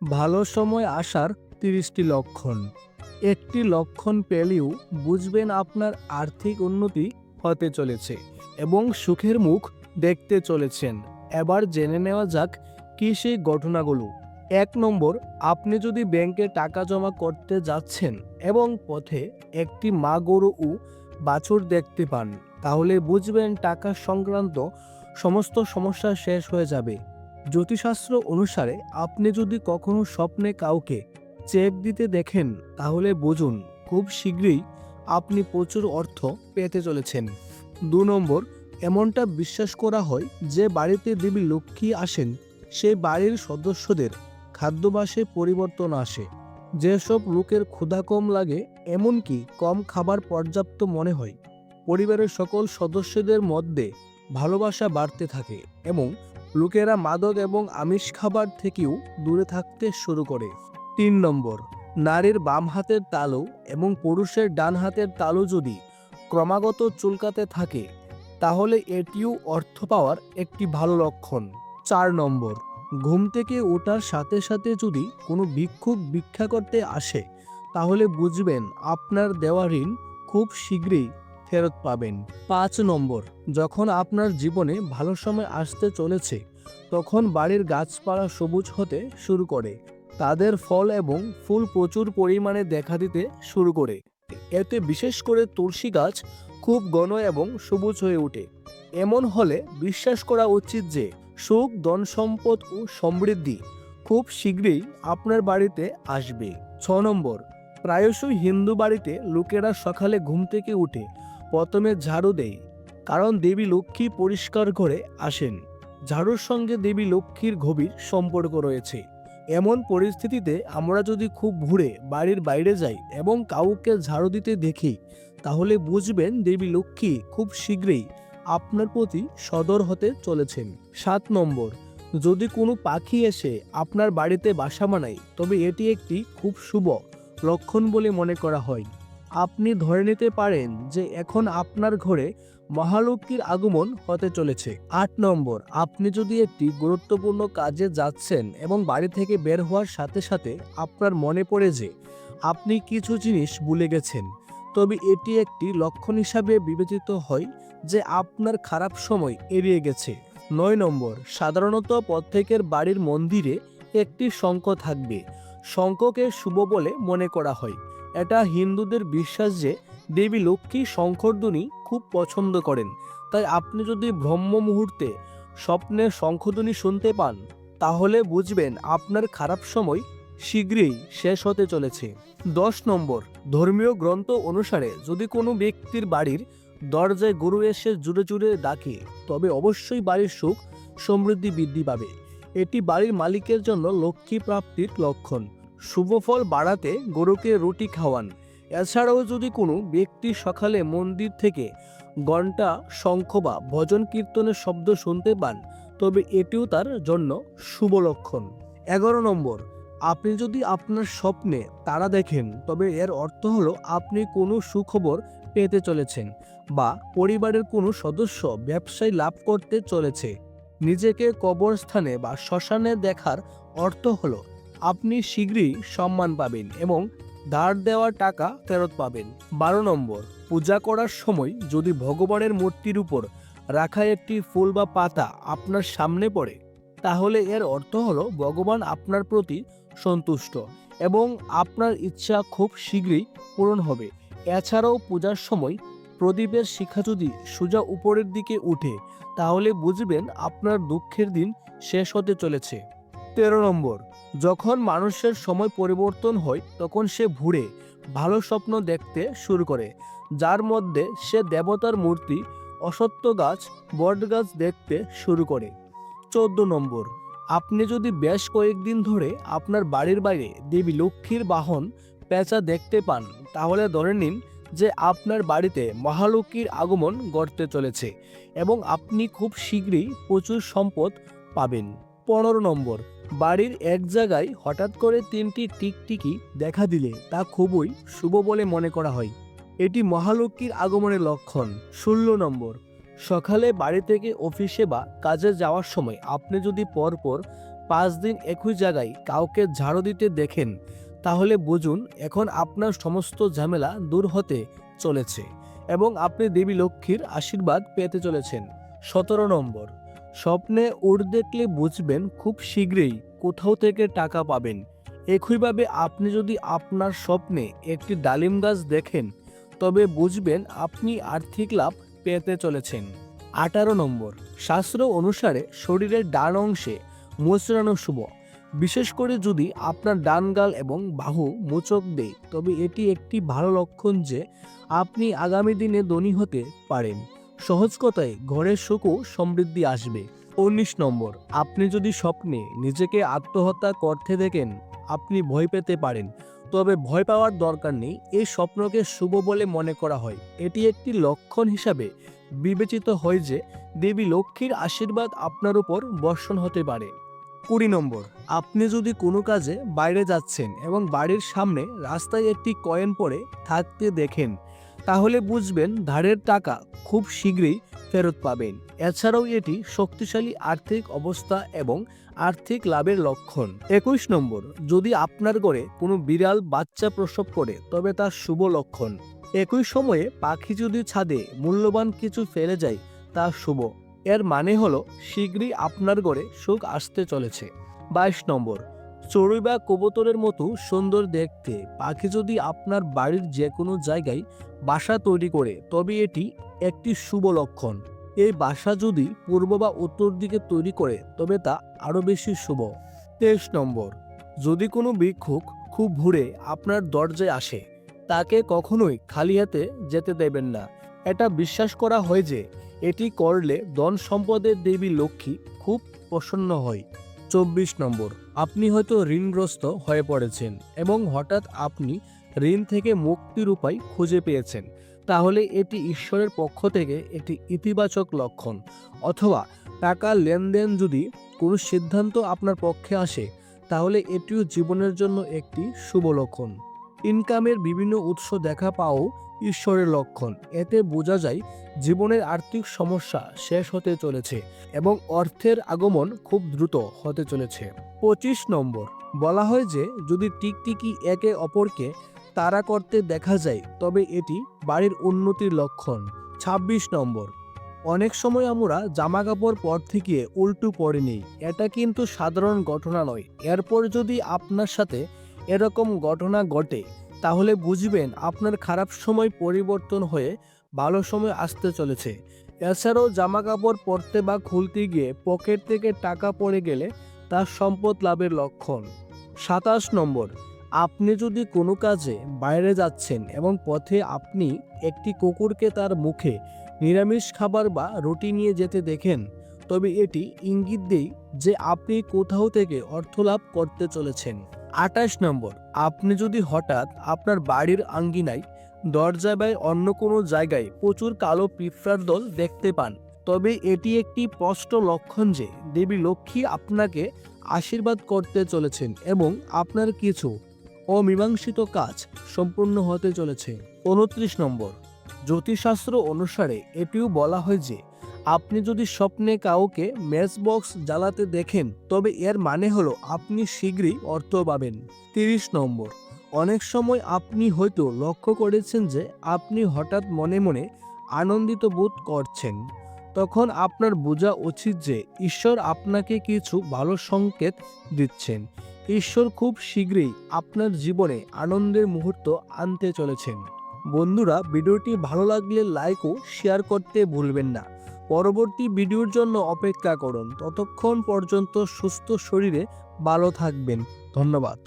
ভালো সময় আসার ৩০টি লক্ষণ। একটি লক্ষণ পেলেও বুঝবেন আপনার আর্থিক উন্নতি হতে চলেছে এবং সুখের মুখ দেখতে চলেছেন। এবার জেনে নেওয়া যাক কি সেই ঘটনাগুলো। ১ নম্বর, আপনি যদি ব্যাংকে টাকা জমা করতে যাচ্ছেন এবং পথে একটি মা গরু ও বাছুর দেখতে পান, তাহলে বুঝবেন টাকা সংক্রান্ত সমস্ত সমস্যা শেষ হয়ে যাবে। জ্যোতিষশাস্ত্র অনুসারে আপনি যদি কখনো স্বপ্নে কাউকে চেক দিতে দেখেন, তাহলে বুঝুন খুব শীঘ্রই আপনি প্রচুর অর্থ পেতে চলেছেন। ২ নম্বর, এমনটা বিশ্বাস করা হয় যে বাড়িতে দেবী লক্ষ্মী আসেন, সেই বাড়ির সদস্যদের খাদ্যাভ্যাসে পরিবর্তন আসে। যেসব লোকের ক্ষুধা কম লাগে, এমনকি কম খাবার পর্যাপ্ত মনে হয়, পরিবারের সকল সদস্যদের মধ্যে ভালোবাসা বাড়তে থাকে এবং লোকেরা মাদক এবং আমিষ খাবার থেকেও দূরে থাকতে শুরু করে। ৩ নম্বর, নারীর বাম হাতের তালু এবং পুরুষের ডান হাতের তালু যদি ক্রমাগত চুলকাতে থাকে, তাহলে এটিও অর্থ পাওয়ার একটি ভালো লক্ষণ। ৪ নম্বর, ঘুম থেকে ওঠার সাথে সাথে যদি কোনো ভিক্ষুক ভিক্ষা করতে আসে, তাহলে বুঝবেন আপনার দেওয়া ঋণ খুব শীঘ্রই ফেরত পাবেন। ৫ নম্বর, যখন আপনার জীবনে ভালো সময় আসতে চলেছে, তখন বাড়ির গাছপালা সবুজ হতে শুরু করে, তাদের ফল এবং ফুল প্রচুর পরিমাণে দেখা দিতে শুরু করে। এতে বিশেষ করে তুলসী গাছ খুব ঘন এবং সবুজ হয়ে ওঠে। এমন হলে বিশ্বাস করা উচিত যে সুখ, ধন সম্পদ ও সমৃদ্ধি খুব শীঘ্রই আপনার বাড়িতে আসবে। ৬ নম্বর, প্রায়শই হিন্দু বাড়িতে লোকেরা সকালে ঘুম থেকে উঠে প্রথমে ঝাড়ু দেয়, কারণ দেবী লক্ষ্মী পরিষ্কার করে আসেন। ঝাড়ুর সঙ্গে দেবী লক্ষ্মীর গভীর সম্পর্ক রয়েছে। এমন পরিস্থিতিতে আমরা যদি খুব ভোরে বাড়ির বাইরে যাই এবং কাউকে ঝাড়ু দিতে দেখি, তাহলে বুঝবেন দেবী লক্ষ্মী খুব শীঘ্রই আপনার প্রতি সদর হতে চলেছেন। ৭ নম্বর, যদি কোনো পাখি এসে আপনার বাড়িতে বাসা বানায়, তবে এটি একটি খুব শুভ লক্ষণ বলে মনে করা হয়। আপনি ধরে নিতে পারেন যে এখন আপনার ঘরে মহালক্ষ্মীর আগমন হতে চলেছে। ৮ নম্বর, আপনি যদি একটি গুরুত্বপূর্ণ কাজে যাচ্ছেন এবং বাড়ি থেকে বের হওয়ার সাথে সাথে আপনার মনে পড়ে যে আপনি কিছু জিনিস ভুলে গেছেন, তবে এটি একটি লক্ষণ হিসাবে বিবেচিত হয় যে আপনার খারাপ সময় এড়িয়ে গেছে। ৯ নম্বর, সাধারণত প্রত্যেকের বাড়ির মন্দিরে একটি শঙ্খ থাকবে। শঙ্খকে শুভ বলে মনে করা হয়। এটা হিন্দুদের বিশ্বাস যে দেবী লক্ষ্মী শঙ্খধ্বনি খুব পছন্দ করেন। তাই আপনি যদি ব্রহ্ম মুহূর্তে স্বপ্নে শঙ্খধ্বনি শুনতে পান, তাহলে বুঝবেন আপনার খারাপ সময় শীঘ্রই শেষ হতে চলেছে। ১০ নম্বর, ধর্মীয় গ্রন্থ অনুসারে যদি কোনো ব্যক্তির বাড়ির দরজায় গরু এসে জুড়ে জুড়ে ডাকে, তবে অবশ্যই বাড়ির সুখ সমৃদ্ধি বৃদ্ধি পাবে। এটি বাড়ির মালিকের জন্য লক্ষ্মী প্রাপ্তির লক্ষণ। শুভ ফল বাড়াতে গরুকে রুটি খাওয়ান। এছাড়াও যদি কোনো ব্যক্তি সকালে মন্দির থেকে ঘণ্টা, শঙ্খ বা ভজন কীর্তনের শব্দ শুনতে পান, তবে এটিও তার জন্য শুভ লক্ষণ। ১১ নম্বর, আপনি যদি আপনার স্বপ্নে তারা দেখেন, তবে এর অর্থ হলো আপনি কোনো সুখবর পেতে চলেছেন বা পরিবারের কোনো সদস্য ব্যবসায় লাভ করতে চলেছে। নিজেকে কবরস্থানে বা শ্মশানে দেখার অর্থ হলো আপনি শীঘ্রই সম্মান পাবেন এবং ধার দেওয়া টাকা ফেরত পাবেন। ১২ নম্বর, পূজা করার সময় যদি ভগবানের মূর্তির উপর রাখা একটি ফুল বা পাতা আপনার সামনে পড়ে, তাহলে এর অর্থ হলো ভগবান আপনার প্রতি সন্তুষ্ট এবং আপনার ইচ্ছা খুব শীঘ্রই পূরণ হবে। এছাড়াও পূজার সময় প্রদীপের শিখা যদি সোজা উপরের দিকে উঠে, তাহলে বুঝবেন আপনার দুঃখের দিন শেষ হতে চলেছে। ১৩ নম্বর, যখন মানুষের সময় পরিবর্তন হয়, তখন সে ভোরে ভালো স্বপ্ন দেখতে শুরু করে, যার মধ্যে সে দেবতার মূর্তি, অশ্বত্থ গাছ, বট গাছ দেখতে শুরু করে। ১৪ নম্বর, আপনি যদি বেশ কয়েকদিন ধরে আপনার বাড়ির বাইরে দেবী লক্ষ্মীর বাহন পেঁচা দেখতে পান, তাহলে ধরে নিন যে আপনার বাড়িতে মহালক্ষ্মীর আগমন ঘটতে চলেছে এবং আপনি খুব শীঘ্রই প্রচুর সম্পদ পাবেন। ১৫ নম্বর, বাড়ির এক জায়গায় হঠাৎ করে ৩টি টিকটিকি দেখা দিলে তা খুবই শুভ বলে মনে করা হয়। এটি মহালক্ষ্মীর আগমনের লক্ষণ। ১৬ নম্বর, সকালে বাড়ি থেকে অফিসে বা কাজে যাওয়ার সময় আপনি যদি পরপর 5 দিন একই জায়গায় কাউকে ঝাড়ু দিতে দেখেন, তাহলে বুঝুন এখন আপনার সমস্ত ঝামেলা দূর হতে চলেছে এবং আপনি দেবী লক্ষ্মীর আশীর্বাদ পেতে চলেছেন। 17 নম্বর, স্বপ্নে উট দেখলে বুঝবেন খুব শীঘ্রই কোথাও থেকে টাকা পাবেন। একইভাবে আপনি যদি আপনার স্বপ্নে একটি ডালিম গাছ দেখেন, তবে বুঝবেন আপনি আর্থিক লাভ পেতে চলেছেন। 18 নম্বর, শাস্ত্র অনুসারে শরীরের ডান অংশে মোচড়ানো শুভ। বিশেষ করে যদি আপনার ডান গাল এবং বাহু মোচক দেয়, তবে এটি একটি ভালো লক্ষণ যে আপনি আগামী দিনে ধনী হতে পারেন। সহজ কথায় ঘরের সুখ ও সমৃদ্ধি আসবে। 19 নম্বর, আপনি যদি স্বপ্নে নিজেকে আত্মহত্যা করতে দেখেন, আপনি ভয় পেতে পারেন, তবে ভয় পাওয়ার দরকার নেই। এই স্বপ্নকে শুভ বলে মনে করা হয়। এটি একটি লক্ষণ হিসাবে বিবেচিত হয় যে দেবী লক্ষ্মীর আশীর্বাদ আপনার উপর বর্ষণ হতে পারে। 20 নম্বর, আপনি যদি কোনো কাজে বাইরে যাচ্ছেন এবং বাড়ির সামনে রাস্তায় একটি কয়েন পড়ে থাকতে দেখেন, তাহলে বুঝবেন ধারের টাকা খুব শীঘ্রই ফেরত পাবেন। এছাড়াও এটি শক্তিশালী আর্থিক অবস্থা এবং আর্থিক লাভের লক্ষণ। 21 নম্বর, যদি আপনার ঘরে কোনো বিড়াল বাচ্চা প্রসব করে, তবে তা শুভ লক্ষণ। একই সময়ে পাখি যদি ছাদে মূল্যবান কিছু ফেলে যায়, তা শুভ। এর মানে হলো শীঘ্রই আপনার ঘরে সুখ আসতে চলেছে। 22 নম্বর, চড়ুই বা কবুতরের মতো সুন্দর দেখতে পাখি যদি আপনার বাড়ির যে কোনো জায়গায় বাসা তৈরি করে, তবে এটি একটি শুভ লক্ষণ। এই বাসা যদি পূর্ব বা উত্তর দিকে তৈরি করে, তবে তা আরও বেশি শুভ। 23 নম্বর, যদি কোনো ভিক্ষুক খুব ভোরে আপনার দরজায় আসে, তাকে কখনোই খালি হাতে যেতে দেবেন না। এটা বিশ্বাস করা হয় যে এটি করলে ধন সম্পদের দেবী লক্ষ্মী খুব প্রসন্ন হয়। 24 নম্বর, আপনি হয়তো ঋণগ্রস্ত হয়ে পড়েছেন এবং হঠাৎ আপনি ঋণ থেকে মুক্তির উপায় খুঁজে পেয়েছেন, তাহলে এটি ঈশ্বরের পক্ষ থেকে একটি ইতিবাচক লক্ষণ। অথবা টাকার লেনদেন যদি কোনো সিদ্ধান্ত আপনার পক্ষে আসে, তাহলে এটিও জীবনের জন্য একটি শুভ লক্ষণ। ইনকামের বিভিন্ন উৎস দেখা পাওয়াও ঈশ্বরের লক্ষণ। এতে বোঝা যায় জীবনের আর্থিক সমস্যা শেষ হতে চলেছে এবং অর্থের আগমন খুব দ্রুত হতে চলেছে। 25 নম্বর, বলা হয় যে যদি টিকটিকি একে অপরকে তাড়া করতে দেখা যায়, তবে এটি বাড়ির উন্নতির লক্ষণ। 26 নম্বর, অনেক সময় আমরা জামা কাপড় পরতে গিয়ে উল্টো পরে নিই। এটা কিন্তু সাধারণ ঘটনা নয়। এরপর যদি আপনার সাথে এরকম ঘটনা ঘটে, তাহলে বুঝবেন আপনার খারাপ সময় পরিবর্তন হয়ে ভালো সময় আসতে চলেছে। এছাড়াও জামা কাপড় পরতে বা খুলতে গিয়ে পকেট থেকে টাকা পড়ে গেলে তা সম্পদ লাভের লক্ষণ। 27 নম্বর, আপনি যদি কোনো কাজে বাইরে যাচ্ছেন এবং পথে আপনি একটি কুকুরকে তার মুখে নিরামিষ খাবার বা রুটি নিয়ে যেতে দেখেন, তবে এটি ইঙ্গিত দেয় যে আপনি কোথাও থেকে অর্থ লাভ করতে চলেছেন। 28 নম্বর, আপনি যদি হঠাৎ আপনার বাড়ির আঙ্গিনায়, দরজা বা অন্য কোনো জায়গায় প্রচুর কালো পিঁপড়ার দল দেখতে পান, তবে এটি একটি স্পষ্ট লক্ষণ যে দেবী লক্ষ্মী আপনাকে আশীর্বাদ করতে চলেছেন এবং আপনার কিছু অমীমাংসিত কাজ সম্পূর্ণ হতে চলেছে। 29 নম্বর, জ্যোতিষশাস্ত্র অনুসারে এটিও বলা হয় যে আপনি যদি স্বপ্নে কাউকে ম্যাচ বক্স জ্বালাতে দেখেন, তবে এর মানে হলো আপনি শীঘ্রই অর্থ পাবেন। 30 নম্বর, অনেক সময় আপনি হয়তো লক্ষ্য করেছেন যে আপনি হঠাৎ মনে মনে আনন্দিত বোধ করছেন। তখন আপনার বোঝা উচিত যে ঈশ্বর আপনাকে কিছু ভালো সংকেত দিচ্ছেন। ঈশ্বর খুব শীঘ্রই আপনার জীবনে আনন্দের মুহূর্ত আনতে চলেছেন। বন্ধুরা, ভিডিওটি ভালো লাগলে লাইক ও শেয়ার করতে ভুলবেন না। পরবর্তী ভিডিওর জন্য অপেক্ষা করুন। ততক্ষণ পর্যন্ত সুস্থ শরীরে ভালো থাকবেন। ধন্যবাদ।